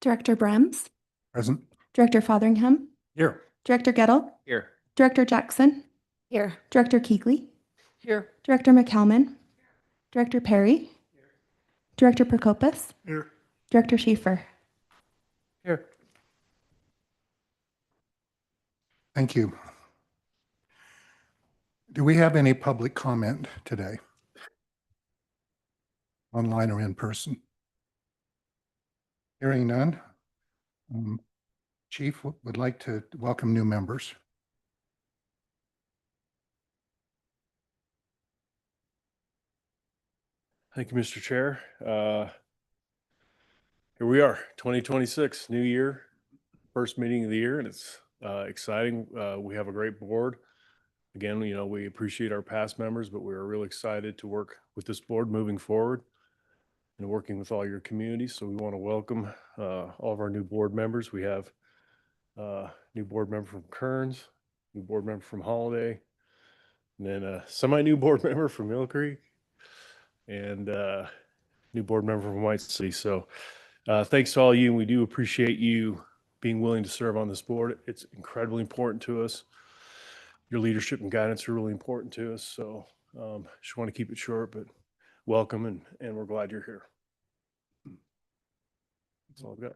Director Brems, Present. Director Fotheringham, Here. Director Gettle, Here. Director Jackson, Here. Director Keegley, Here. Director McCalman, Director Perry, Director Prokopis, Here. Director Schaefer. Here. Thank you. Do we have any public comment today? Online or in person? Hearing none. Chief would like to welcome new members. Thank you, Mr. Chair. Here we are, 2026, new year, first meeting of the year, and it's exciting. We have a great board. Again, we appreciate our past members, but we're really excited to work with this board moving forward and working with all your communities. So we want to welcome all of our new board members. We have a new board member from Kearns, new board member from Holiday, and then a semi-new board member from Mill Creek, and new board member from White City. So thanks to all of you, and we do appreciate you being willing to serve on this board. It's incredibly important to us. Your leadership and guidance are really important to us. So just want to keep it short, but welcome, and we're glad you're here. That's all I've got.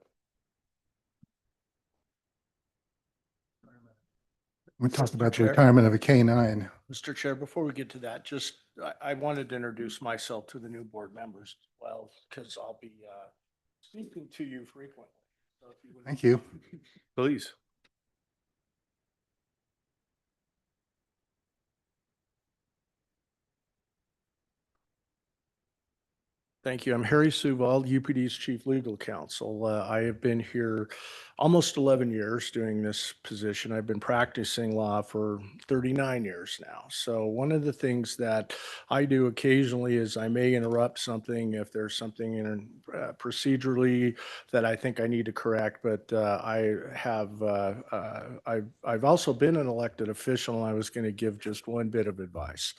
We talked about the retirement of a K-9. Mr. Chair, before we get to that, I wanted to introduce myself to the new board members as well, because I'll be speaking to you frequently. So if you would... Thank you. Please. Thank you. I'm Harry Suvald, UPD's Chief Legal Counsel. I have been here almost 11 years doing this position. I've been practicing law for 39 years now. So one of the things that I do occasionally is I may interrupt something if there's something in procedurally that I think I need to correct. But I've also been an elected official, and I was going to give just one bit of advice.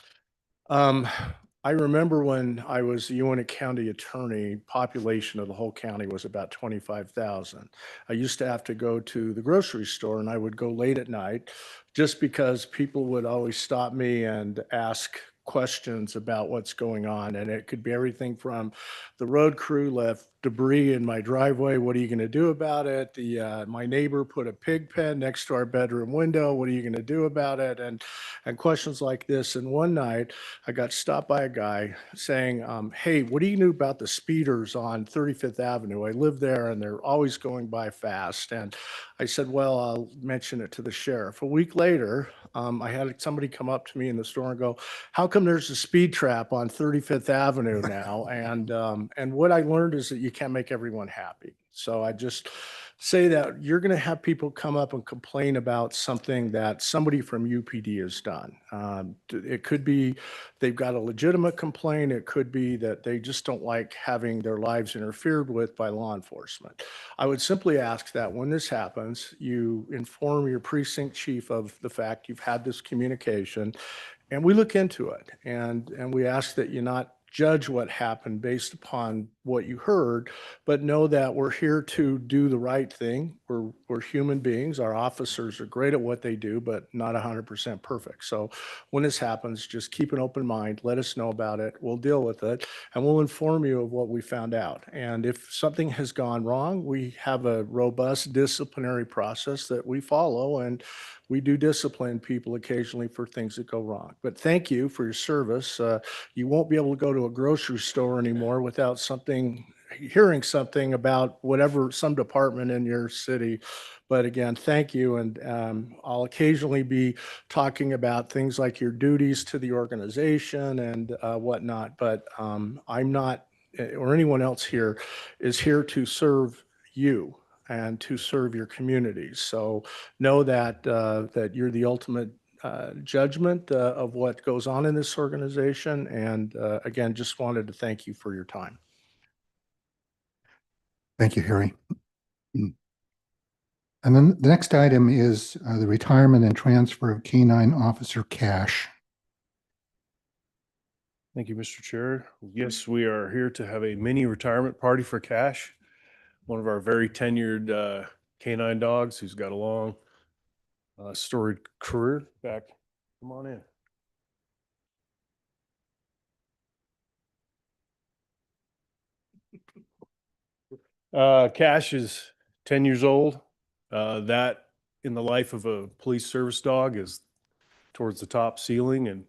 I remember when I was the Uintah County attorney, population of the whole county was about 25,000. I used to have to go to the grocery store, and I would go late at night just because people would always stop me and ask questions about what's going on. And it could be everything from the road crew left debris in my driveway. What are you going to do about it? My neighbor put a pig pen next to our bedroom window. What are you going to do about it? And questions like this. And one night I got stopped by a guy saying, hey, what do you know about the speeders on 35th Avenue? I live there and they're always going by fast. And I said, well, I'll mention it to the sheriff. A week later, I had somebody come up to me in the store and go, how come there's a speed trap on 35th Avenue now? And what I learned is that you can't make everyone happy. So I just say that you're going to have people come up and complain about something that somebody from UPD has done. It could be they've got a legitimate complaint. It could be that they just don't like having their lives interfered with by law enforcement. I would simply ask that when this happens, you inform your precinct chief of the fact you've had this communication, and we look into it. And we ask that you not judge what happened based upon what you heard, but know that we're here to do the right thing. We're human beings. Our officers are great at what they do, but not 100% perfect. So when this happens, just keep an open mind. Let us know about it. We'll deal with it, and we'll inform you of what we found out. And if something has gone wrong, we have a robust disciplinary process that we follow, and we do discipline people occasionally for things that go wrong. But thank you for your service. You won't be able to go to a grocery store anymore without hearing something about whatever, some department in your city. But again, thank you. And I'll occasionally be talking about things like your duties to the organization and whatnot. But I'm not, or anyone else here, is here to serve you and to serve your communities. So know that that you're the ultimate judgment of what goes on in this organization. And again, just wanted to thank you for your time. Thank you, Harry. And then the next item is the retirement and transfer of K-9 officer Cash. Thank you, Mr. Chair. Yes, we are here to have a mini retirement party for Cash. one of our very tenured canine dogs who's got a long storied career. Back, come on in. Cash is 10 years old. That in the life of a police service dog is towards the top ceiling. And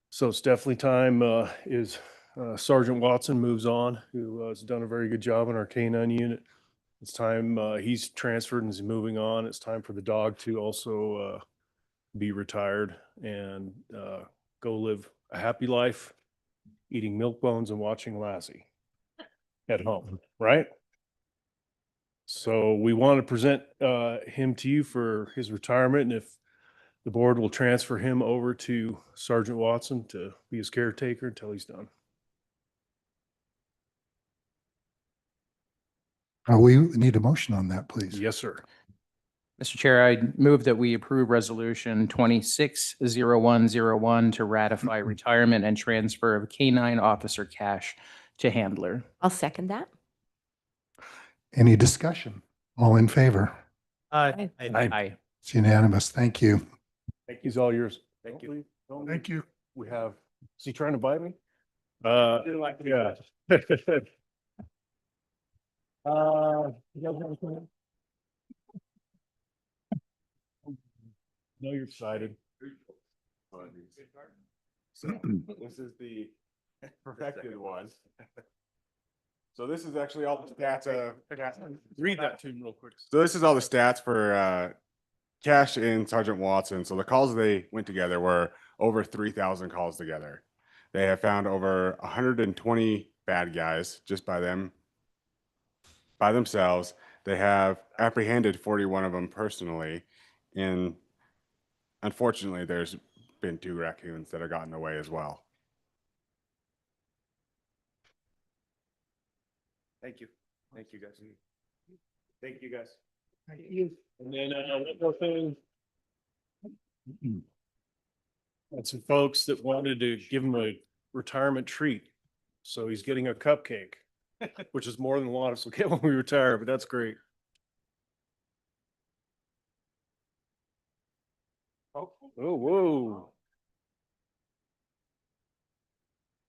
so it's definitely time is Sergeant Watson moves on, who has done a very good job in our canine unit. It's time he's transferred and is moving on. It's time for the dog to also be retired and go live a happy life, eating milk bones and watching Lassie at home, right? So we want to present him to you for his retirement, and if the board will transfer him over to Sergeant Watson to be his caretaker until he's done. We need a motion on that, please. Yes, sir. Mr. Chair, I move that we approve Resolution 260101 to ratify retirement and transfer of K-9 Officer Cash to Handler. I'll second that. Any discussion? All in favor? Aye. It's unanimous. Thank you. He's all yours. Thank you. Thank you. We have, is he trying to bite me? Yeah. You guys have anything? No, you're excited. So this is the perfected one. So this is actually all the stats. Read that to him real quick. So this is all the stats for Cash and Sergeant Watson. So the calls they went together were over 3,000 calls together. They have found over 120 bad guys just by themselves. They have apprehended 41 of them personally, and unfortunately, there's been 2 raccoons that have gotten away as well. Thank you. Thank you, guys. Thank you, guys. Thank you. And then one more thing. Got some folks that wanted to give him a retirement treat. So he's getting a cupcake, which is more than a lot of us will get when we retire, but that's great. Oh, whoa.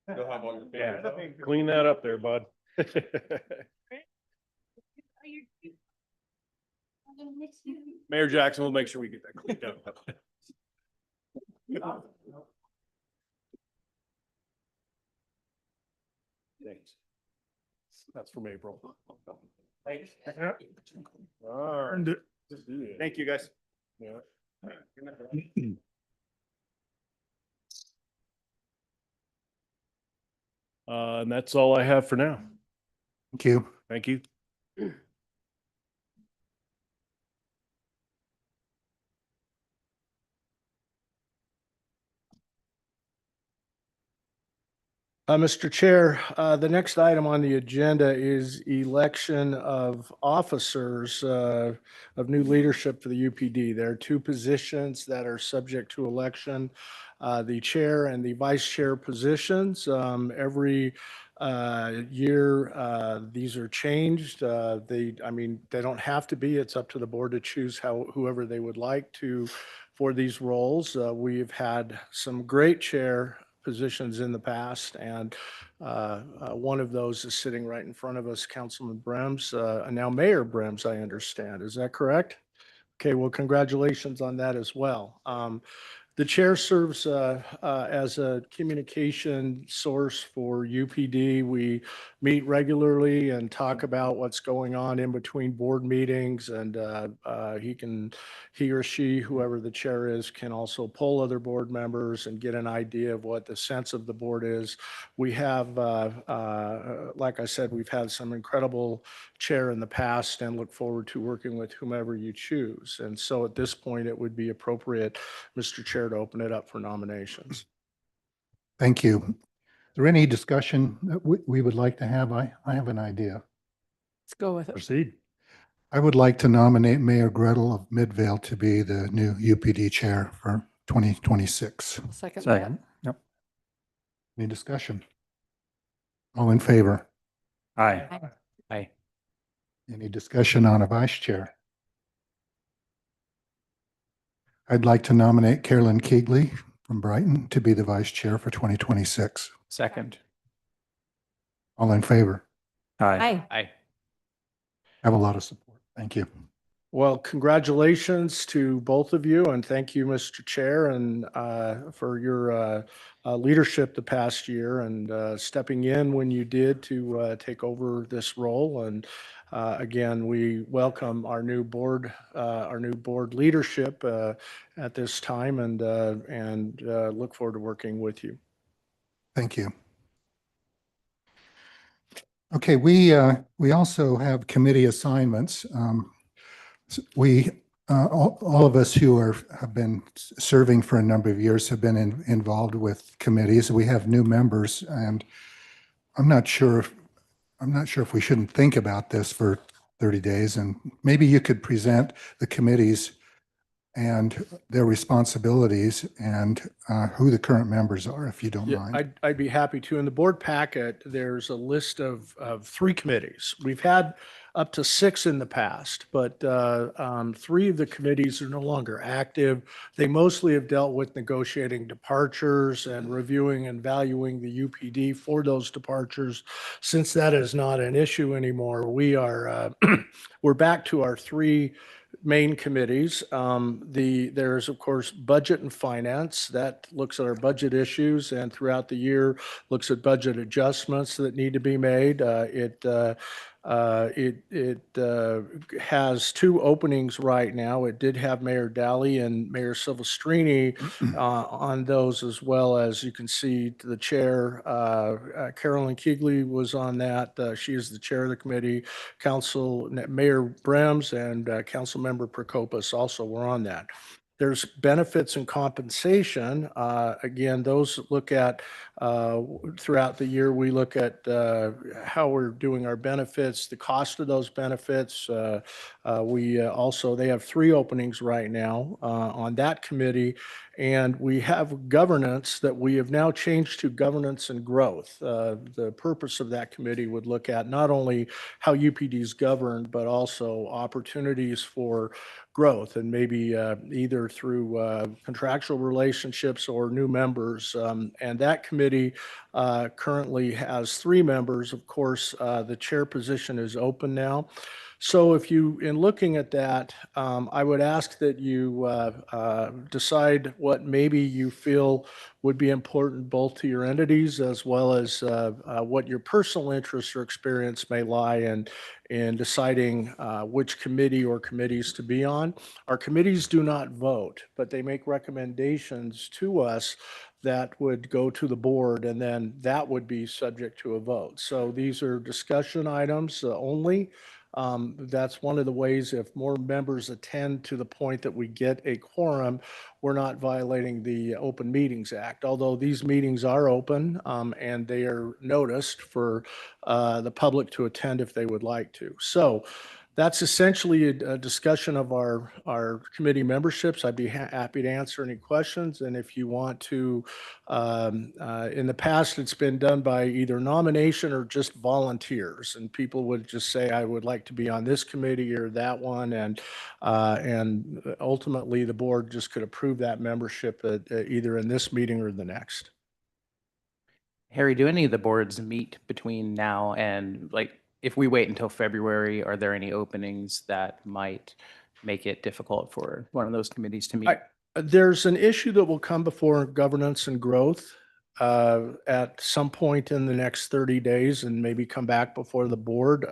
Yeah, clean that up there, bud. Mayor Jackson will make sure we get that cleaned up. Thanks. That's from April. Thanks. All right. Thank you, guys. Yeah. And that's all I have for now. Thank you. Thank you. Mr. Chair, the next item on the agenda is election of officers of new leadership for the UPD. There are 2 positions that are subject to election, the chair and the vice chair positions. Every year, these are changed. They don't have to be. It's up to the board to choose whoever they would like to for these roles. We've had some great chair positions in the past, and one of those is sitting right in front of us, Councilman Brems, now Mayor Brems, I understand. Is that correct? Okay, well, congratulations on that as well. The chair serves as a communication source for UPD. We meet regularly and talk about what's going on in between board meetings, and he or she, whoever the chair is, can also poll other board members and get an idea of what the sense of the board is. We have, like I said, we've had some incredible chair in the past and look forward to working with whomever you choose. And so at this point, it would be appropriate, Mr. Chair, to open it up for nominations. Thank you. Is there any discussion that we would like to have? I have an idea. Let's go with it. Proceed. I would like to nominate Mayor Gretel of Midvale to be the new UPD chair for 2026. Second. Yep. Any discussion? All in favor? Aye. Aye. Any discussion on a vice chair? I'd like to nominate Carolyn Keegley from Brighton to be the vice chair for 2026. Second. All in favor? Aye. Aye. Have a lot of support. Thank you. Well, congratulations to both of you, and thank you, Mr. Chair, and for your leadership the past year and stepping in when you did to take over this role. And again, we welcome our new board leadership at this time, and look forward to working with you. Thank you. Okay, we also have committee assignments. All of us who have been serving for a number of years have been involved with committees. We have new members, and I'm not sure if we shouldn't think about this for 30 days, and maybe you could present the committees and their responsibilities and who the current members are, if you don't Yeah, mind. I'd be happy to. In the board packet, there's a list of 3 committees. We've had up to 6 in the past, but 3 of the committees are no longer active. They mostly have dealt with negotiating departures and reviewing and valuing the UPD for those departures. Since that is not an issue anymore, we're back to our 3 main committees. There's of course budget and finance that looks at our budget issues and throughout the year looks at budget adjustments that need to be made. It has 2 openings right now. It did have Mayor Dally and Mayor Silvestrini on those, as well as you can see the chair. Carolyn Keegley was on that. She is the chair of the committee. Mayor Brems and Councilmember Prokopis also were on that. There's benefits and compensation. Again, those look at throughout the year, we look at how we're doing our benefits, the cost of those benefits. They have 3 openings right now on that committee. And we have governance that we have now changed to governance and growth. The purpose of that committee would look at not only how UPD is governed, but also opportunities for growth and maybe either through contractual relationships or new members. And that committee currently has 3 members. Of course, the chair position is open now. So in looking at that, I would ask that you decide what maybe you feel would be important both to your entities as well as what your personal interests or experience may lie in deciding which committee or committees to be on. Our committees do not vote, but they make recommendations to us that would go to the board, and then that would be subject to a vote. So these are discussion items only. That's one of the ways, if more members attend to the point that we get a quorum, we're not violating the Open Meetings Act. Although these meetings are open and they are noticed for the public to attend if they would like to. So that's essentially a discussion of our committee memberships. I'd be happy to answer any questions. And if you want to, in the past, it's been done by either nomination or just volunteers. And people would just say, I would like to be on this committee or that one. And ultimately, the board just could approve that membership either in this meeting or the next. Harry, do any of the boards meet between now and, like, if we wait until February, are there any openings that might make it difficult for one of those committees to meet? There's an issue that will come before governance and growth at some point in the next 30 days and maybe come back before the board.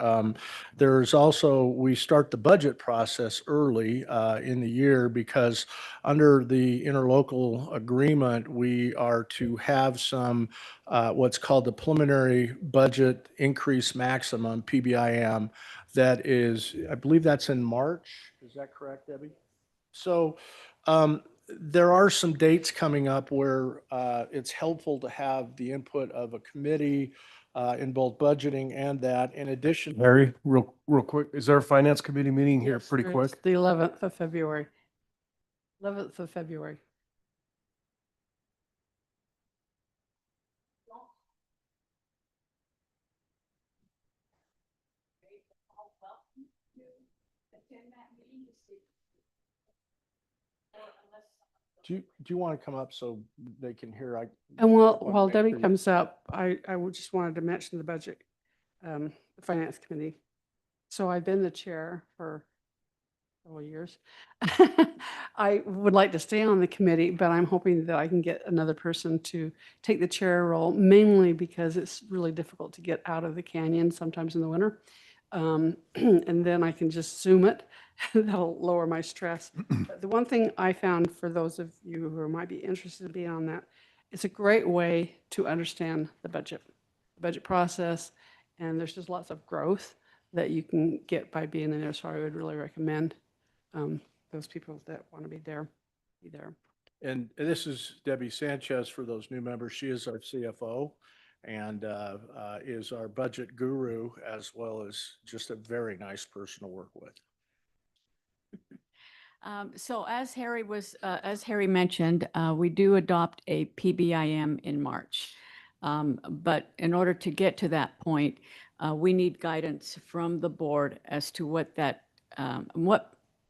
There's also, we start the budget process early in the year because under the interlocal agreement, we are to have some what's called the preliminary budget increase maximum, PBIM, that is, I believe that's in March. Is that correct, Debbie? So there are some dates coming up where it's helpful to have the input of a committee in both budgeting and that. In addition, Harry, real quick, is our finance committee meeting here pretty It's quick? The 11th of February. 11th of February. Do you want to come up so they can hear? And while wanna make Debbie sure you- comes up, I would just wanted to mention the budget, the finance committee. So I've been the chair for several years. I would like to stay on the committee, but I'm hoping that I can get another person to take the chair role, mainly because it's really difficult to get out of the canyon sometimes in the winter. And then I can just Zoom it. That'll lower my stress. But the one thing I found for those of you who might be interested in being on that, it's a great way to understand the budget process, and there's just lots of growth that you can get by being in there. So I would really recommend those people that want to be there, be there. And this is Debbie Sanchez for those new members. She is our CFO and is our budget guru, as well as just a very nice person to work with. So as Harry mentioned, we do adopt a PBIM in March. But in order to get to that point, we need guidance from the board as to what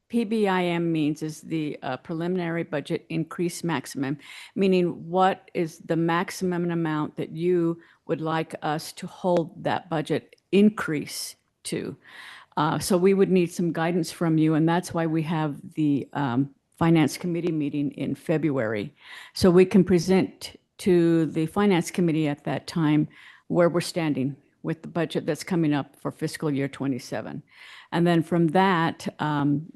PBIM means is the preliminary budget increase maximum, meaning what is the maximum amount that you would like us to hold that budget increase to. So we would need some guidance from you, and that's why we have the Finance Committee meeting in February. So we can present to the Finance Committee at that time where we're standing with the budget that's coming up for fiscal year '27. And then from that,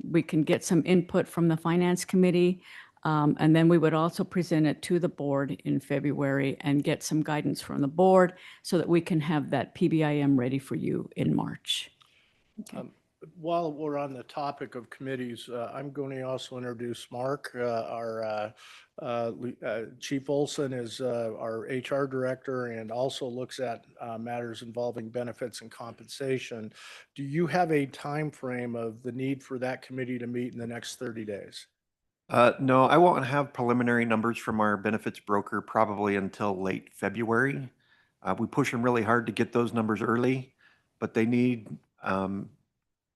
we can get some input from the Finance Committee, and then we would also present it to the board in February and get some guidance from the board so that we can have that PBIM ready for you in March. Okay. While we're on the topic of committees, I'm going to also introduce Mark. Our Chief Olson is our HR director and also looks at matters involving benefits and compensation. Do you have a time frame of the need for that committee to meet in the next 30 days? No, I won't have preliminary numbers from our benefits broker probably until late February. We push them really hard to get those numbers early, but they need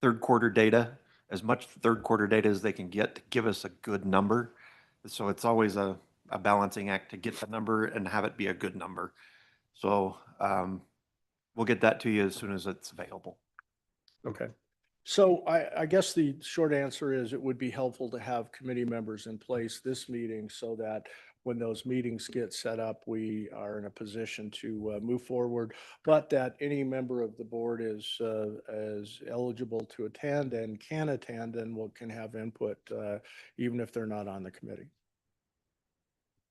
third quarter data, as much third quarter data as they can get to give us a good number. So it's always a balancing act to get the number and have it be a good number. So we'll get that to you as soon as it's available. Okay. So I guess the short answer is it would be helpful to have committee members in place this meeting so that when those meetings get set up, we are in a position to move forward, but that any member of the board is eligible to attend and can attend and can have input even if they're not on the committee.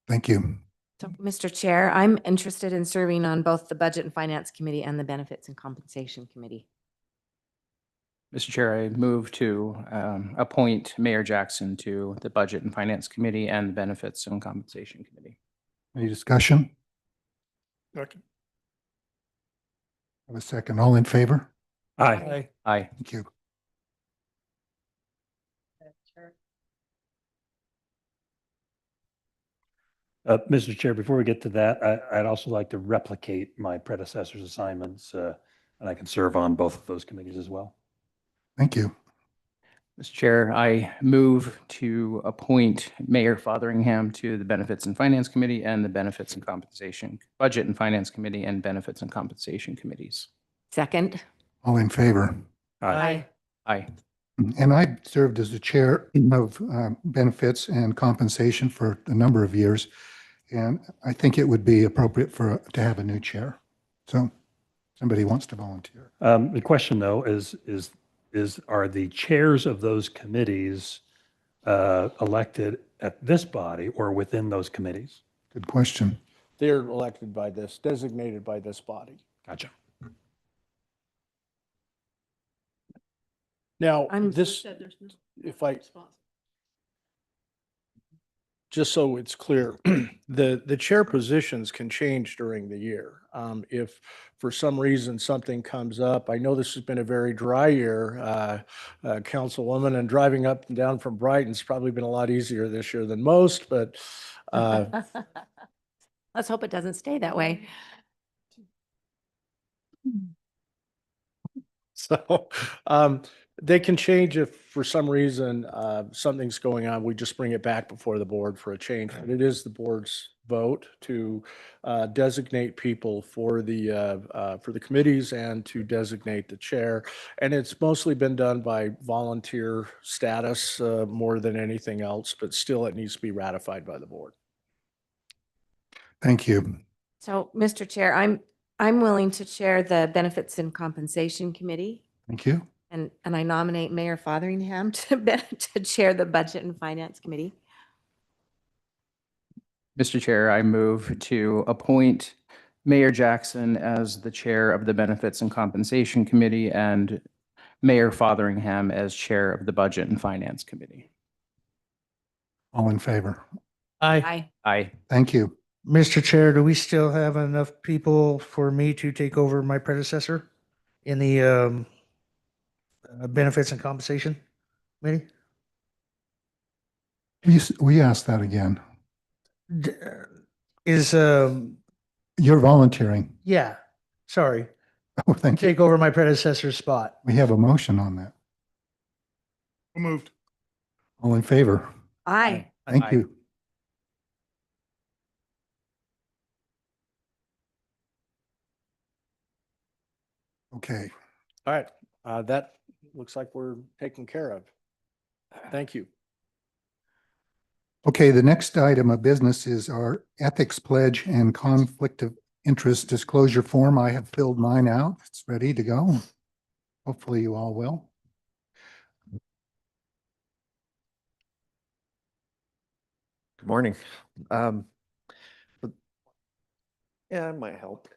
Thank you. So, Mr. Chair, I'm interested in serving on both the Budget and Finance Committee and the Benefits and Compensation Committee. Mr. Chair, I move to appoint Mayor Jackson to the Budget and Finance Committee and the Benefits and Compensation Committee. Any discussion? Okay. Have a second. All in favor? Aye. Aye. Thank you. Mr. Chair, before we get to that, I'd also like to replicate my predecessor's assignments, and I can serve on both of those committees as well. Thank you. Mr. Chair, I move to appoint Mayor Fotheringham to the Benefits and Finance Committee and the Benefits and Compensation, Budget and Finance Committee and Benefits and Compensation Committees. Second. All in favor? Aye. Aye. And I served as the chair of benefits and compensation for a number of years. And I think it would be appropriate to have a new chair. So somebody wants to volunteer. The question though are the chairs of those committees elected at this body or within those committees? Good question. They're elected by this, designated by this body. Gotcha. Now, I'm- this, Said there's no if I, response. just so it's clear, the chair positions can change during the year. If for some reason something comes up, I know this has been a very dry year, Councilwoman, and driving up and down from Brighton's probably been a lot easier this year than most, but Let's hope it doesn't stay that way. So they can change if for some reason something's going on. We just bring it back before the board for a change. But it is the board's vote to designate people for the committees and to designate the chair. And it's mostly been done by volunteer status more than anything else, but still it needs to be ratified by the board. Thank you. So, Mr. Chair, I'm willing to chair the Benefits and Compensation Committee, Thank you. and I nominate Mayor Fotheringham to chair the Budget and Finance Committee. Mr. Chair, I move to appoint Mayor Jackson as the chair of the Benefits and Compensation Committee and Mayor Fotheringham as chair of the Budget and Finance Committee. All in favor? Aye. Aye. Thank you. Mr. Chair, do we still have enough people for me to take over my predecessor in the Benefits and Compensation Committee? We asked that again. D- Is, You're volunteering. yeah, sorry, Oh, thank you. take over my predecessor's spot. We have a motion on that. Moved. All in favor? Aye. Thank Aye. you. Okay. All right, that looks like we're taken care of. Thank you. Okay, the next item of business is our ethics pledge and conflict of interest disclosure form. I have filled mine out. It's ready to go. Hopefully you all will. Good morning. Yeah, it might help.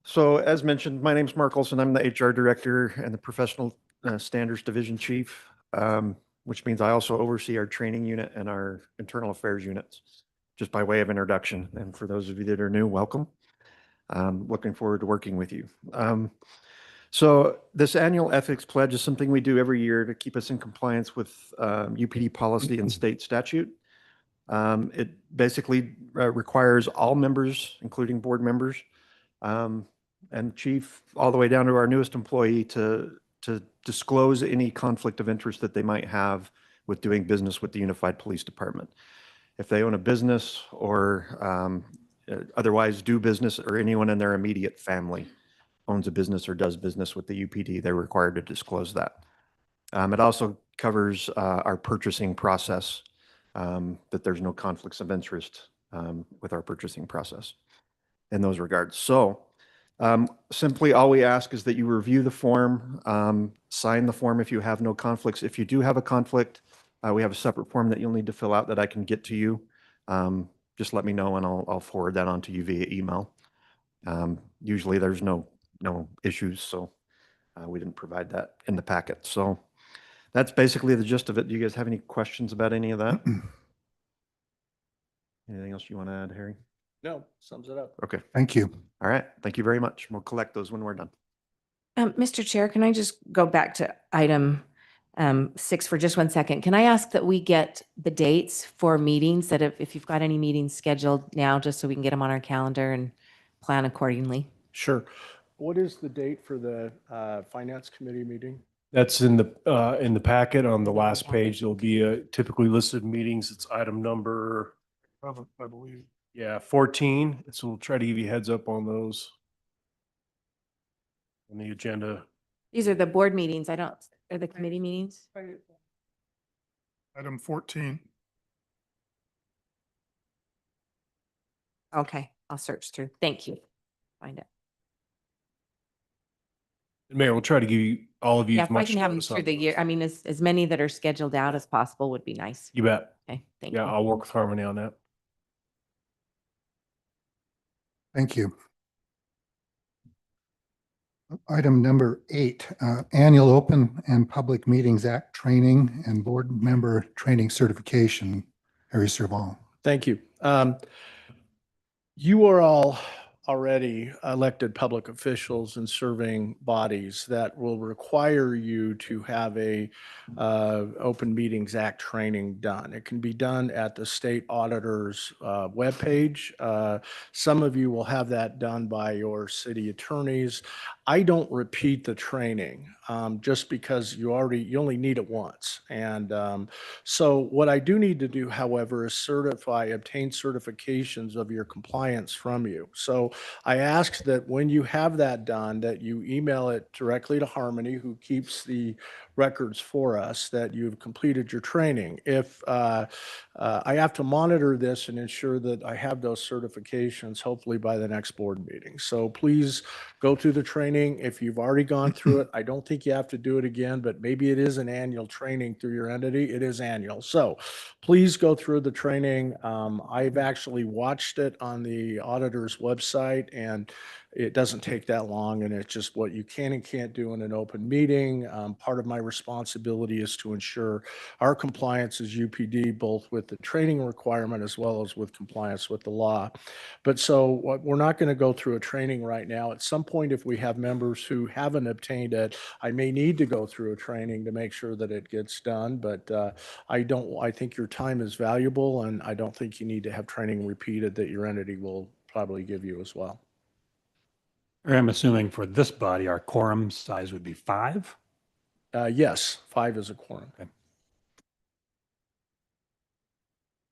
So as mentioned, my name's Mark Olson. I'm the HR Director and the Professional Standards Division Chief, which means I also oversee our training unit and our internal affairs units, just by way of introduction. And for those of you that are new, welcome. Looking forward to working with you. So this annual ethics pledge is something we do every year to keep us in compliance with UPD policy and state statute. It basically requires all members, including board members, and chief, all the way down to our newest employee, to disclose any conflict of interest that they might have with doing business with the Unified Police Department. If they own a business or otherwise do business, or anyone in their immediate family owns a business or does business with the UPD, they're required to disclose that. It also covers our purchasing process, that there's no conflicts of interest with our purchasing process in those regards. So simply all we ask is that you review the form, sign the form if you have no conflicts. If you do have a conflict, we have a separate form that you'll need to fill out that I can get to you. Just let me know and I'll forward that on to you via email. Usually there's no issues, so we didn't provide that in the packet. So that's basically the gist of it. Do you guys have any questions about any of that? Anything else you want to add, Harry? No, sums it up. Okay. Thank you. All right. Thank you very much. We'll collect those when we're done. Mr. Chair, can I just go back to item 6 for just 1 second? Can I ask that we get the dates for meetings, that if you've got any meetings scheduled now, just so we can get them on our calendar and plan accordingly? Sure. What is the date for the Finance Committee meeting? That's in the packet on the last page. There'll be typically listed meetings. It's item number, I believe. Yeah, 14. So we'll try to give you a heads up on those on the agenda. These are the board meetings. Are the committee meetings? Item 14. Okay, I'll search through. Thank you. Find it. Mayor, we'll try to give you all of you Yeah, as if I much can have them notice through on the those. year, I mean, as many that are scheduled out as possible would be nice. You bet. Okay, thank Yeah, you. I'll work with Harmony on that. Thank you. Item number 8, Annual Open and Public Meetings Act Training and Board Member Training Certification. Harry Serval. Thank you. You are all already elected public officials and serving bodies that will require you to have a Open Meetings Act training done. It can be done at the state auditor's webpage. Some of you will have that done by your city attorneys. I don't repeat the training just because you only need it once. And so what I do need to do, however, is obtain certifications of your compliance from you. So I ask that when you have that done, that you email it directly to Harmony, who keeps the records for us, that you've completed your training. If I have to monitor this and ensure that I have those certifications, hopefully by the next board meeting. So please go through the training. If you've already gone through it, I don't think you have to do it again, but maybe it is an annual training through your entity. It is annual. So please go through the training. I've actually watched it on the auditor's website, and it doesn't take that long, and it's just what you can and can't do in an open meeting. Part of my responsibility is to ensure our compliance as UPD, both with the training requirement as well as with compliance with the law. But so we're not going to go through a training right now. At some point, if we have members who haven't obtained it, I may need to go through a training to make sure that it gets done. But I think your time is valuable, and I don't think you need to have training repeated that your entity will probably give you as well. I'm assuming for this body, our quorum size would be 5? Yes, 5 is a quorum. Okay.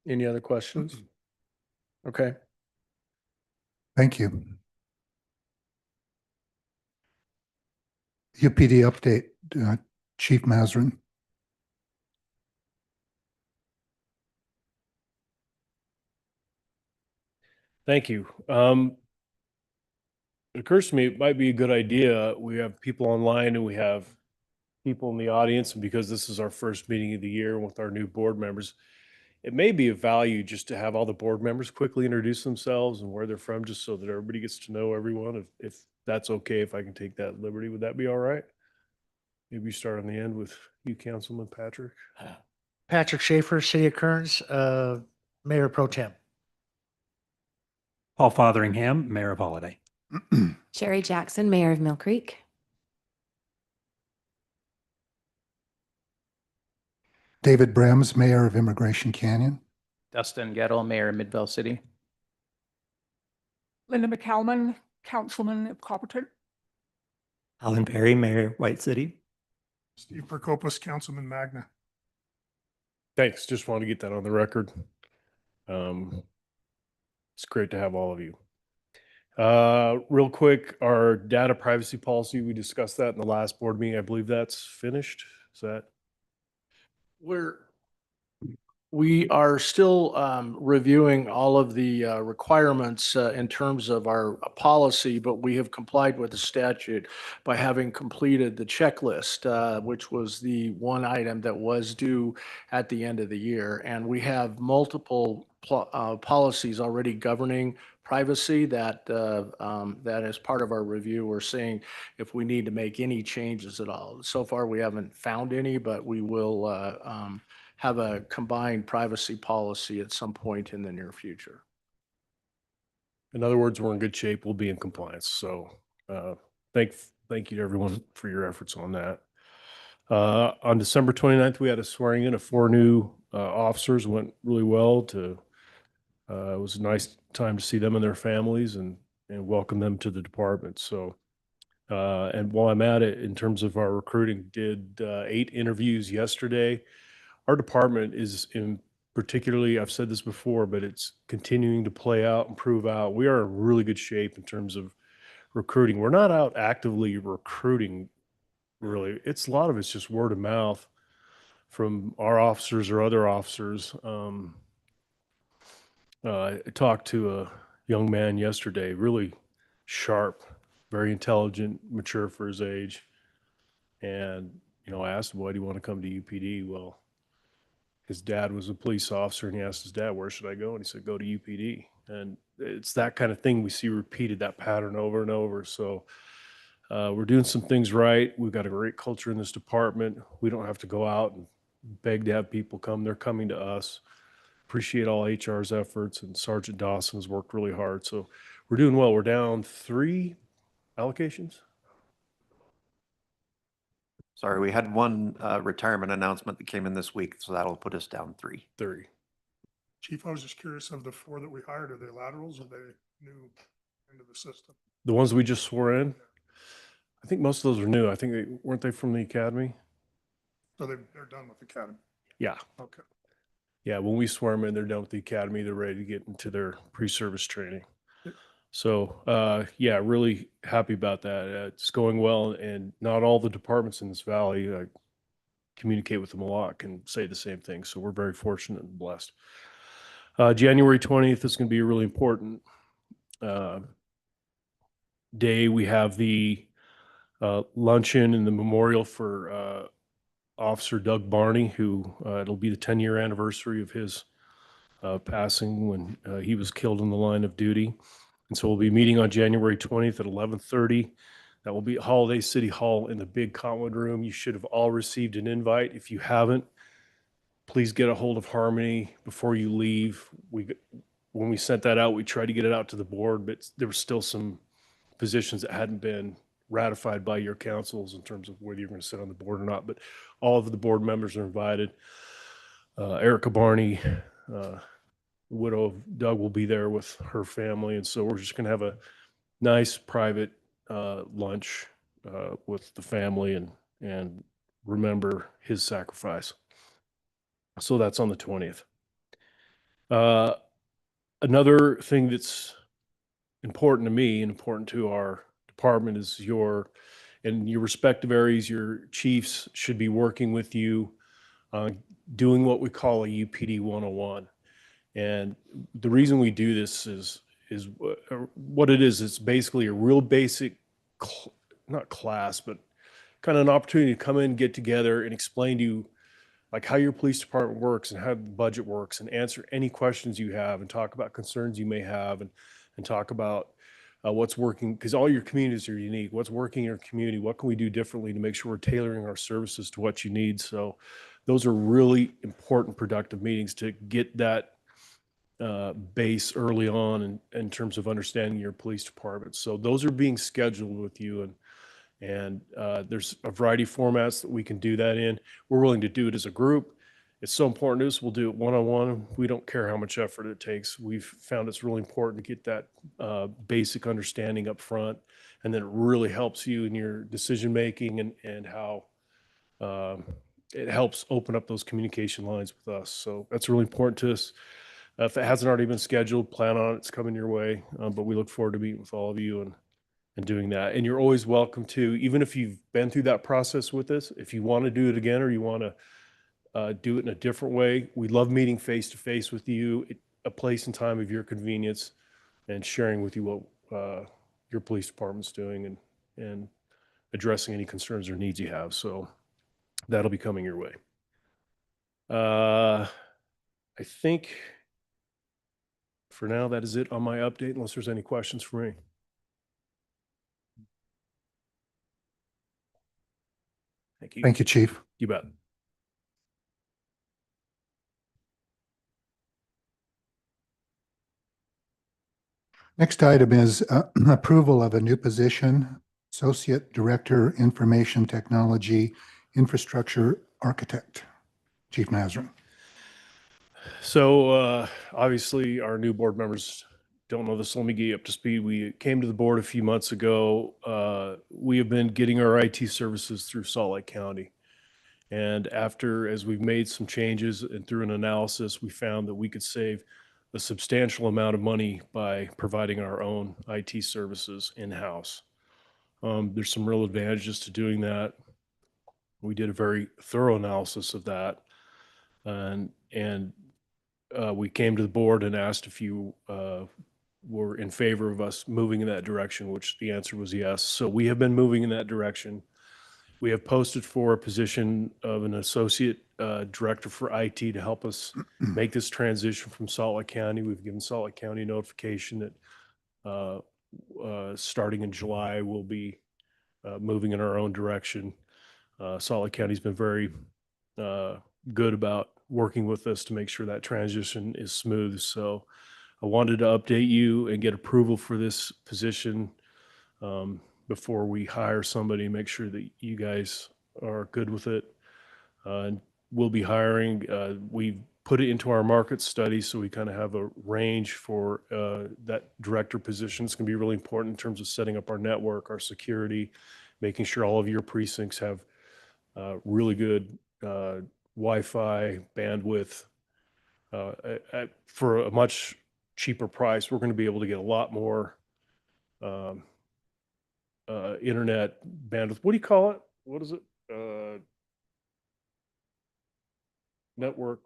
Any other questions? Okay. Thank you. UPD update, Chief Mazrin. Thank you. It occurs to me it might be a good idea. We have people online and we have people in the audience, and because this is our first meeting of the year with our new board members, it may be of value just to have all the board members quickly introduce themselves and where they're from, just so that everybody gets to know everyone. If that's okay, if I can take that liberty, would that be all right? Maybe start on the end with you, Councilman Patrick. Patrick Schaefer, City of Kearns, Mayor Pro Tem. Paul Fotheringham, Mayor of Holiday. Sherry Jackson, Mayor of Mill Creek. David Brems, Mayor of Immigration Canyon. Dustin Gettle, Mayor of Midvale City. Linda McCalman, Councilman of Copperton. Alan Perry, Mayor, White City. Steve Prokopis, Councilman Magna. Thanks. Just want to get that on the record. It's great to have all of you. Real quick, our data privacy policy, we discussed that in the last board meeting. I believe that's finished. Is that? We are still reviewing all of the requirements in terms of our policy, but we have complied with the statute by having completed the checklist, which was the one item that was due at the end of the year. And we have multiple policies already governing privacy that is part of our review. We're seeing if we need to make any changes at all. So far, we haven't found any, but we will have a combined privacy policy at some point in the near future. In other words, we're in good shape. We'll be in compliance. So thank you to everyone for your efforts on that. On December 29th, we had a swearing in of 4 new officers. Went really well. It was a nice time to see them and their families and welcome them to the department. So, and while I'm at it, in terms of our recruiting, did 8 interviews yesterday. Our department is particularly, I've said this before, but it's continuing to play out and prove out. We are in really good shape in terms of recruiting. We're not out actively recruiting, really. A lot of it's just word of mouth from our officers or other officers. I talked to a young man yesterday, really sharp, very intelligent, mature for his age. And, I asked him, why do you want to come to UPD? Well, his dad was a police officer, and he asked his dad, where should I go? And he said, go to UPD. And it's that kind of thing we see repeated, that pattern over and over. So we're doing some things right. We've got a great culture in this department. We don't have to go out and beg to have people come. They're coming to us. Appreciate all HR's efforts, and Sergeant Dawson has worked really hard. So We're doing well. We're down 3 allocations. Sorry, we had one retirement announcement that came in this week, so that'll put us down 3. 30. Chief, I was just curious, of the 4 that we hired, are they laterals or they new into the system? The ones we just swore in, I think most of those are new. I think weren't they from the academy? So they're done with the academy? Yeah. Okay. Yeah, when we swore them in, they're done with the academy. They're ready to get into their pre-service training. So, yeah, really happy about that. It's going well, and not all the departments in this valley, I communicate with them a lot, can say the same thing. So we're very fortunate and blessed. January 20th is going to be a really important day. We have the luncheon and the memorial for Officer Doug Barney, who it'll be the 10-year anniversary of his passing when he was killed in the line of duty. And so we'll be meeting on January 20th at 11:30. That will be at Holiday City Hall in the big Conwood room. You should have all received an invite. If you haven't, please get a hold of Harmony before you leave. When we sent that out, we tried to get it out to the board, but there were still some positions that hadn't been ratified by your councils in terms of whether you're going to sit on the board or not. But all of the board members are invited. Erica Barney, widow of Doug, will be there with her family. And so we're just going to have a nice private lunch with the family and remember his sacrifice. So that's on the 20th. Another thing that's important to me and important to our department is in your respective areas, your chiefs should be working with you, doing what we call a UPD 101. And the reason we do this is what it is. It's basically a real basic, not class, but kind of an opportunity to come in, get together, and explain to you like how your police department works and how the budget works, and answer any questions you have, and talk about concerns you may have, and talk about what's working, because all your communities are unique. What's working in your community? What can we do differently to make sure we're tailoring our services to what you need? So those are really important, productive meetings to get that base early on in terms of understanding your police department. So those are being scheduled with you, and there's a variety of formats that we can do that in. We're willing to do it as a group. It's so important to us. We'll do it one-on-one. We don't care how much effort it takes. We've found it's really important to get that basic understanding up front, and then it really helps you in your decision-making and how it helps open up those communication lines with us. So that's really important to us. If it hasn't already been scheduled, plan on it. It's coming your way. But we look forward to meeting with all of you and doing that. And you're always welcome to, even if you've been through that process with us, if you want to do it again or you want to do it in a different way, we love meeting face to face with you at a place and time of your convenience, and sharing with you what your police department's doing and addressing any concerns or needs you have. So that'll be coming your way. I think for now, that is it on my update, unless there's any questions for me. Thank you. Thank you, Chief. You bet. Next item is approval of a new position, Associate Director, Information Technology Infrastructure Architect. Chief Nazrin. So obviously our new board members don't know this. Let me get you up to speed. We came to the board a few months ago. We have been getting our IT services through Salt Lake County. And as we've made some changes and through an analysis, we found that we could save a substantial amount of money by providing our own IT services in-house. There's some real advantages to doing that. We did a very thorough analysis of that. And we came to the board and asked if you were in favor of us moving in that direction, which the answer was yes. So we have been moving in that direction. We have posted for a position of an associate director for IT to help us make this transition from Salt Lake County. We've given Salt Lake County notification that starting in July, we'll be moving in our own direction. Salt Lake County's been very good about working with us to make sure that transition is smooth. So I wanted to update you and get approval for this position before we hire somebody, make sure that you guys are good with it. And we'll be hiring, we put it into our market study, so we kind of have a range for that director position. It's going to be really important in terms of setting up our network, our security, making sure all of your precincts have really good Wi-Fi bandwidth for a much cheaper price. We're going to be able to get a lot more internet bandwidth. What do you call it? What is it? Network.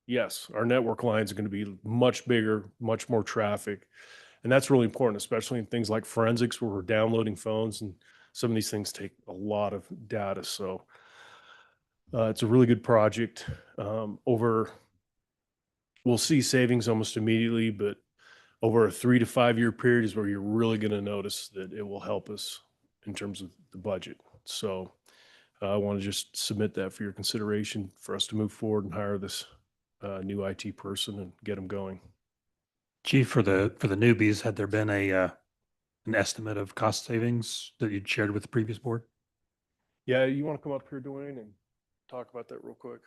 Yes, our network lines are going to be much bigger, much more traffic. And that's really important, especially in things like forensics where we're downloading phones, and some of these things take a lot of data. So it's a really good project. We'll see savings almost immediately, but over a 3 to 5 year period is where you're really going to notice that it will help us in terms of the budget. So I want to just submit that for your consideration for us to move forward and hire this new IT person and get them going. Chief, for the newbies, had there been an estimate of cost savings that you'd shared with the previous board? Yeah, you want to come up here, Dwayne, and talk about that real quick?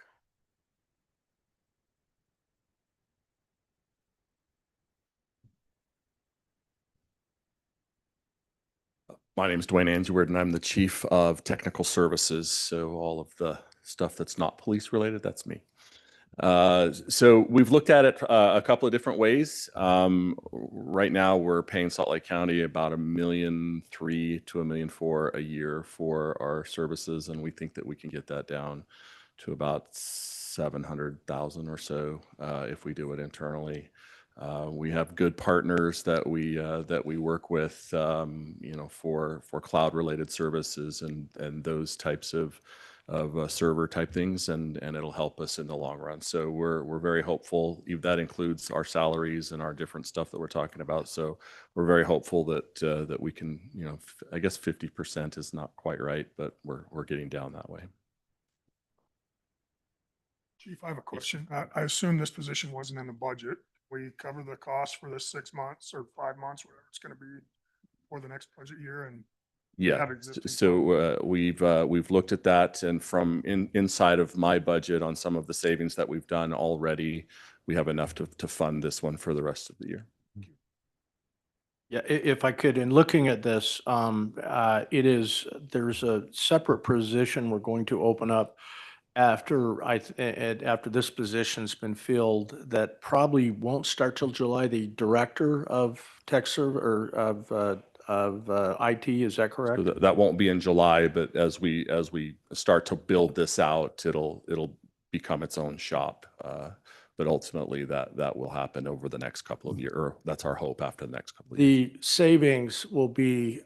My name is Dwayne Anseward, and I'm the Chief of Technical Services. So all of the stuff that's not police related, that's me. So we've looked at it a couple of different ways. Right now, we're paying Salt Lake County about $1.3 million to $1.4 million a year for our services, and we think that we can get that down to about 700,000 or so if we do it internally. We have good partners that we work with, for cloud-related services and those types of server type things, and it'll help us in the long run. So we're very hopeful. That includes our salaries and our different stuff that we're talking about. So we're very hopeful that we can, I guess 50% is not quite right, but we're getting down that way. Chief, I have a question. I assume this position wasn't in the budget. We cover the cost for this 6 months or 5 months, whatever it's going to be for the next budget year, and Yeah. have existing So we've looked at that, and from inside of my budget on some of the savings that we've done already, we have enough to fund this one for the rest of the year. Yeah, if I could, in looking at this, there's a separate position we're going to open up after this position's been filled that probably won't start till July, the director of tech server or of IT, is that correct? So that won't be in July, but as we start to build this out, it'll become its own shop. But ultimately, that will happen over the next couple of years, or that's our hope after the next couple of years. The savings will be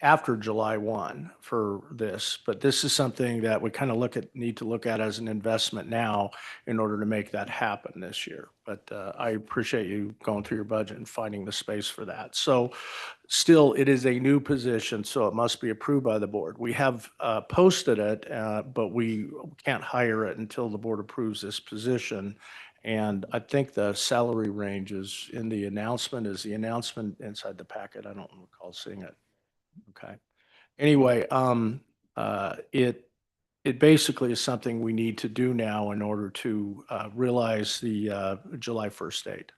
after July 1 for this, but this is something that we kind of need to look at as an investment now in order to make that happen this year. But I appreciate you going through your budget and finding the space for that. So still, it is a new position, so it must be approved by the board. We have posted it, but we can't hire it until the board approves this position. And I think the salary range is in the announcement. Is the announcement inside the packet? I don't recall seeing it. Okay. Anyway, it basically is something we need to do now in order to realize the July 1st date.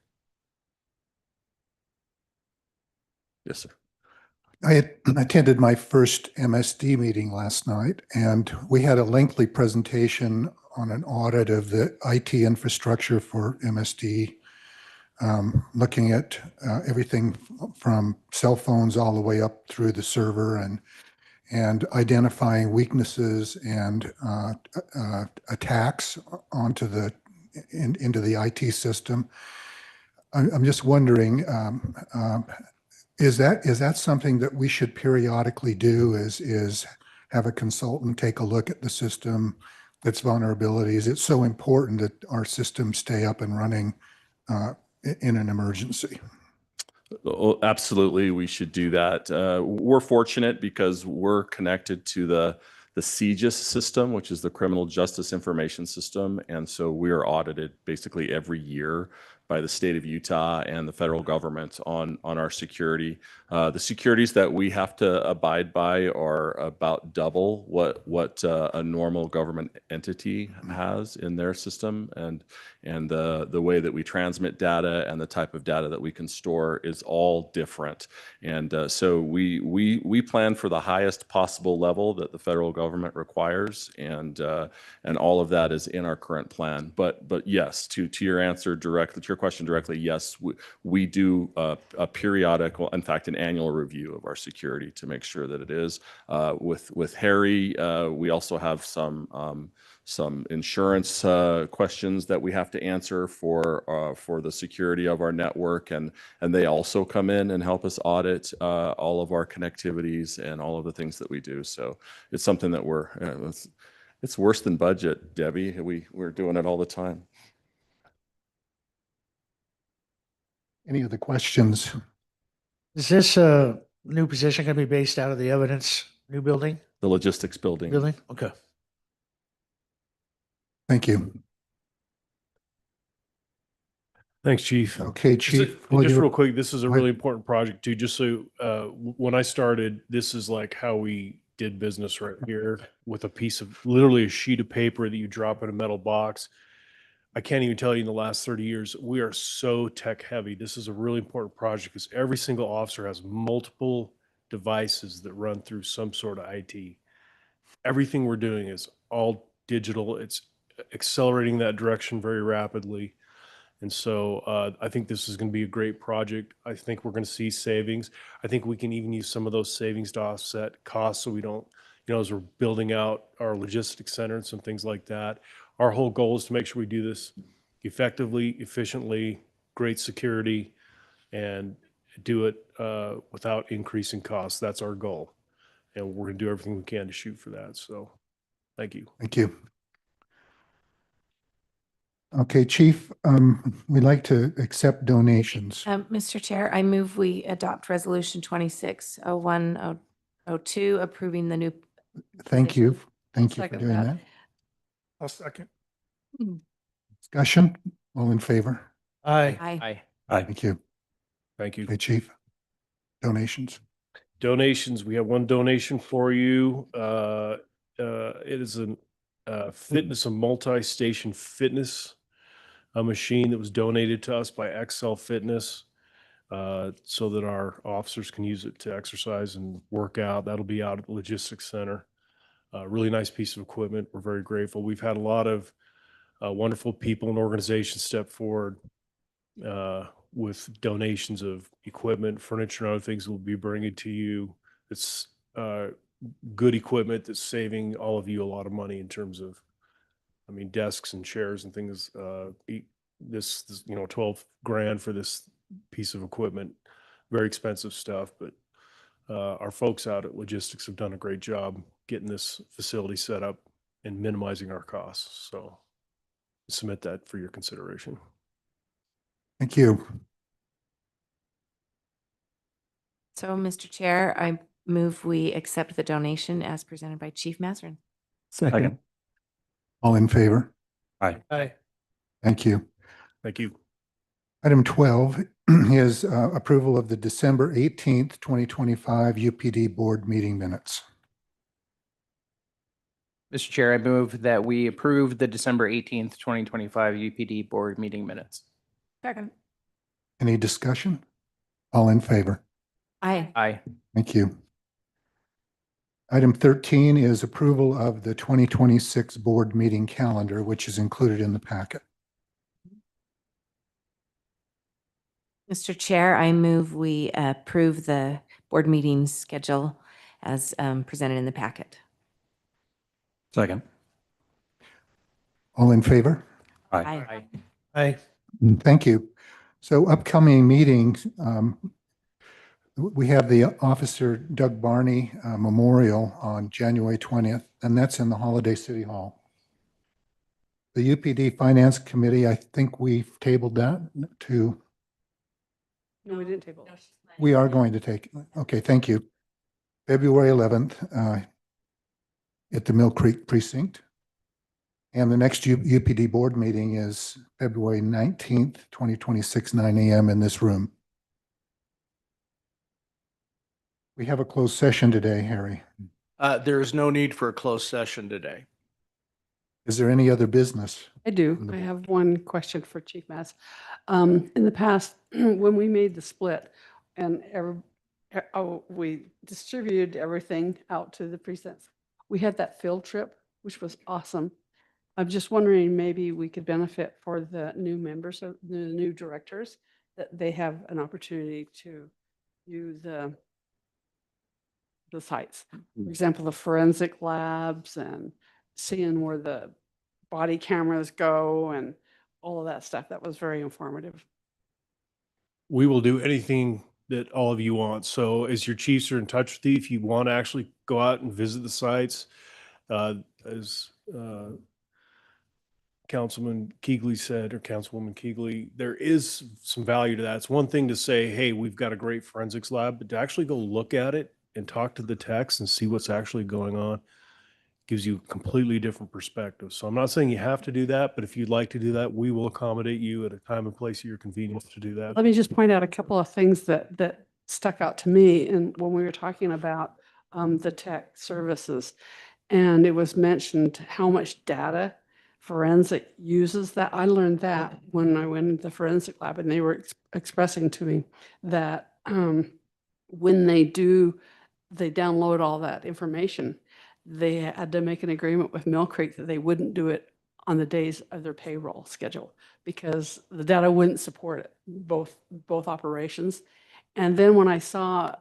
Yes, sir. I attended my first MSD meeting last night, and we had a lengthy presentation on an audit of the IT infrastructure for MSD, looking at everything from cell phones all the way up through the server, and identifying weaknesses and attacks into the IT system. I'm just wondering, is that something that we should periodically do? Is have a consultant take a look at the system, its vulnerabilities? It's so important that our systems stay up and running in an emergency. Oh, absolutely, we should do that. We're fortunate because we're connected to the CJIS system, which is the Criminal Justice Information System, and so we are audited basically every year by the state of Utah and the federal government on our security. The securities that we have to abide by are about double what a normal government entity has in their system, and the way that we transmit data and the type of data that we can store is all different. And so we plan for the highest possible level that the federal government requires, and all of that is in our current plan. But yes, to your answer directly, to your question directly, yes, we do a periodic, well, in fact, an annual review of our security to make sure that it is. With Harry, we also have some insurance questions that we have to answer for the security of our network, and they also come in and help us audit all of our connectivities and all of the things that we do. So it's something that it's worse than budget, Debbie. We're doing it all the time. Any other questions? Is this new position going to be based out of the evidence new building? The logistics building. Building? Okay. Thank you. Thanks, Chief. Okay, Chief. And just you're- real quick, this is a Go really ahead. important project too. Just so when I started, this is like how we did business right here with a piece of literally a sheet of paper that you drop in a metal box. I can't even tell you in the last 30 years, we are so tech heavy. This is a really important project because every single officer has multiple devices that run through some sort of IT. Everything we're doing is all digital. It's accelerating that direction very rapidly. And so I think this is going to be a great project. I think we're going to see savings. I think we can even use some of those savings to offset costs so we don't, as we're building out our logistics center and some things like that. Our whole goal is to make sure we do this effectively, efficiently, great security, and do it without increasing costs. That's our goal. And we're going to do everything we can to shoot for that. So thank you. Thank you. Okay, Chief, we'd like to accept donations. Mr. Chair, I move we adopt Resolution 260102, approving the new. Thank you. Thank you for Second doing that. that. I'll second. Discussion? All in favor? Aye. Aye. Aye. Thank you. Thank you. Okay, Chief. Donations. Donations. We have one donation for you. It is a multi-station fitness machine that was donated to us by XL Fitness, so that our officers can use it to exercise and work out. That'll be out at the logistics center. Really nice piece of equipment. We're very grateful. We've had a lot of wonderful people and organizations step forward with donations of equipment, furniture, and other things we'll be bringing to you. It's good equipment that's saving all of you a lot of money in terms of, desks and chairs and things. This 12 grand for this piece of equipment, very expensive stuff, but our folks out at logistics have done a great job getting this facility set up and minimizing our costs. So submit that for your consideration. Thank you. So, Mr. Chair, I move we accept the donation as presented by Chief Mazurn. Second. All in favor? Aye. Aye. Thank you. Thank you. Item 12 is approval of the December 18th, 2025 UPD Board meeting minutes. Mr. Chair, I move that we approve the December 18th, 2025 UPD Board meeting minutes. Second. Any discussion? All in favor? Aye. Aye. Thank you. Item 13 is approval of the 2026 board meeting calendar, which is included in the packet. Mr. Chair, I move we approve the board meeting schedule as presented in the packet. Second. All in favor? Aye. Aye. Thank you. So upcoming meetings, we have the Officer Doug Barney Memorial on January 20th, and that's in the Holiday City Hall. The UPD Finance Committee, I think we've tabled that to, No, we didn't table. we are going to take, okay, thank you. February 11th at the Mill Creek Precinct. And the next UPD board meeting is February 19th, 2026, 9 a.m. in this room. We have a closed session today, Harry. There is no need for a closed session today. Is there any other business? I do. I have one question for Chief Mass. In the past, when we made the split and we distributed everything out to the precincts, we had that field trip, which was awesome. I'm just wondering, maybe we could benefit for the new members of the new directors, that they have an opportunity to view the sites. For example, the forensic labs and seeing where the body cameras go and all of that stuff. That was very informative. We will do anything that all of you want. So as your chiefs are in touch with you, if you want to actually go out and visit the sites, as Councilman Keegley said, or Councilwoman Keegley, there is some value to that. It's one thing to say, hey, we've got a great forensics lab, but to actually go look at it and talk to the techs and see what's actually going on gives you a completely different perspective. So I'm not saying you have to do that, but if you'd like to do that, we will accommodate you at a time and place at your convenience to do that. Let me just point out a couple of things that stuck out to me. And when we were talking about the tech services, and it was mentioned how much data forensic uses that. I learned that when I went into the forensic lab, and they were expressing to me that when they download all that information, they had to make an agreement with Mill Creek that they wouldn't do it on the days of their payroll schedule because the data wouldn't support it, both operations. And then when I saw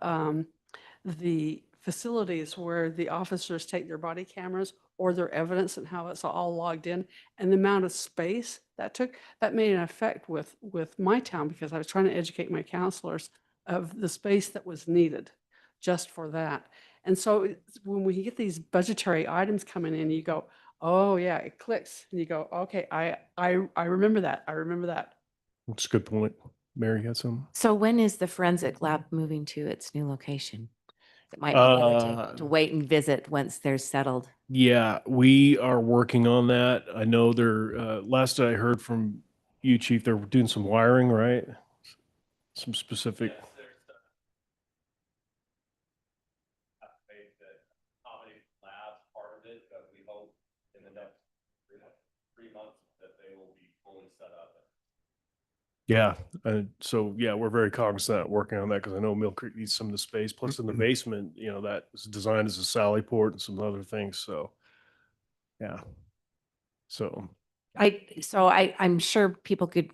the facilities where the officers take their body cameras or their evidence and how it's all logged in, and the amount of space that took, that made an effect with my town, because I was trying to educate my counselors of the space that was needed just for that. And so when we get these budgetary items coming in, you go, oh yeah, it clicks. And you go, okay, I remember that. I remember that. That's a good point. Mary had some. So when is the forensic lab moving to its new location? It might be better to wait and visit once they're settled. Yeah, we are working on that. I know they're, last I heard from you, Chief, they're doing some wiring, right? Some specific. Yeah, so yeah, we're very cognizant of working on that because I know Mill Creek needs some of the space. Plus, in the basement, you know, that is designed as a sally port and some other things. So, yeah. So I'm sure people could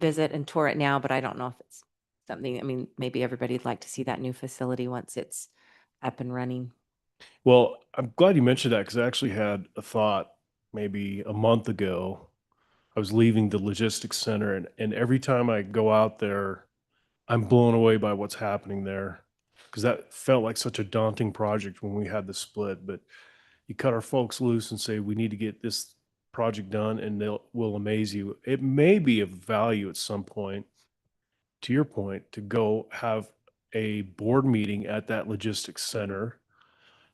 visit and tour it now, but I don't know if it's something, I mean, maybe everybody'd like to see that new facility once it's up and running. well, I'm glad you mentioned that because I actually had a thought maybe a month ago. I was leaving the logistics center, and every time I go out there, I'm blown away by what's happening there because that felt like such a daunting project when we had the split. But you cut our folks loose and say, we need to get this project done, and will amaze you. It may be of value at some point, to your point, to go have a board meeting at that logistics center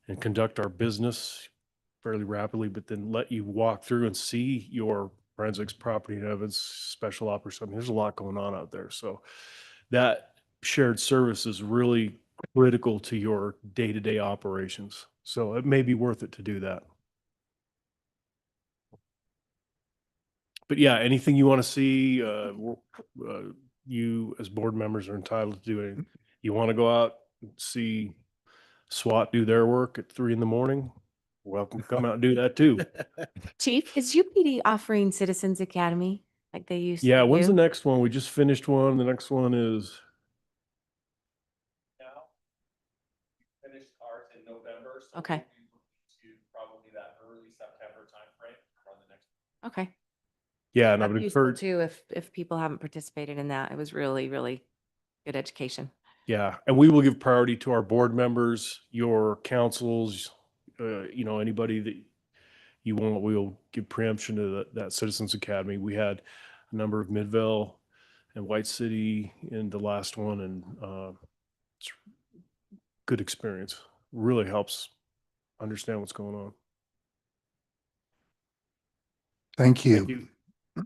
and conduct our business fairly rapidly, but then let you walk through and see your forensics, property and evidence, special ops. I mean, there's a lot going on out there. So that shared service is really critical to your day-to-day operations. So it may be worth it to do that. But yeah, anything you want to see, you as board members are entitled to do it. You want to go out and see SWAT do their work at 3 a.m, welcome to come out and do that too. Chief, is UPD offering Citizens Academy like they used to Yeah, do? when's the next one? We just finished one. The next one is now. Finished ours in November. So Okay. to probably that early September timeframe run the next. Okay. Yeah, and I That'd would be useful encourage. too if people haven't participated in that. It was really, really good education. Yeah, and we will give priority to our board members, your councils, you know, anybody that you want. We'll give preemption to that Citizens Academy. We had a number of Midvale and White City in the last one, and it's good experience. Really helps understand what's going on. Thank Thank you.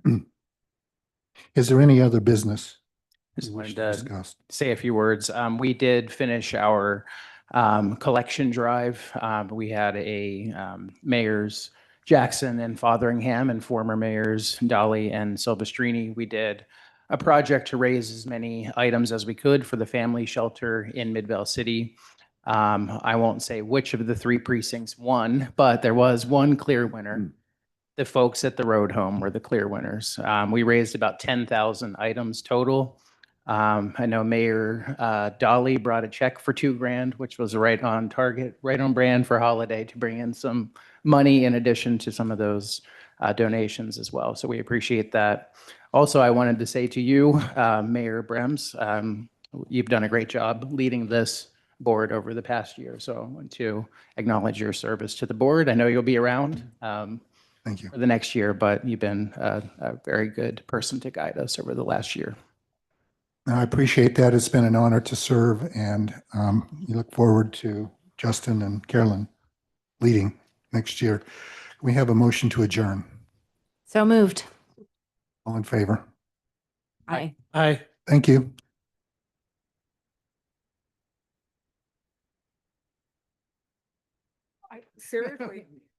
you. Is there any other business? Just you wish wanted to to discuss? say a few words. We did finish our collection drive. We had a mayors Jackson and Fotheringham and former mayors Dolly and Silvestrini. We did a project to raise as many items as we could for the family shelter in Midvale City. I won't say which of the three precincts won, but there was one clear winner. The folks at the road home were the clear winners. We raised about 10,000 items total. I know Mayor Dolly brought a check for $2,000, which was right on target, right on brand for holiday to bring in some money in addition to some of those donations as well. So we appreciate that. Also, I wanted to say to you, Mayor Brems, you've done a great job leading this board over the past year. So I want to acknowledge your service to the board. I know you'll be around. Thank you. For the next year, but you've been a very good person to guide us over the last year. I appreciate that. It's been an honor to serve, and you look forward to Justin and Carolyn leading next year. We have a motion to adjourn. So moved. All in favor? Aye. Aye. Thank you. Seriously.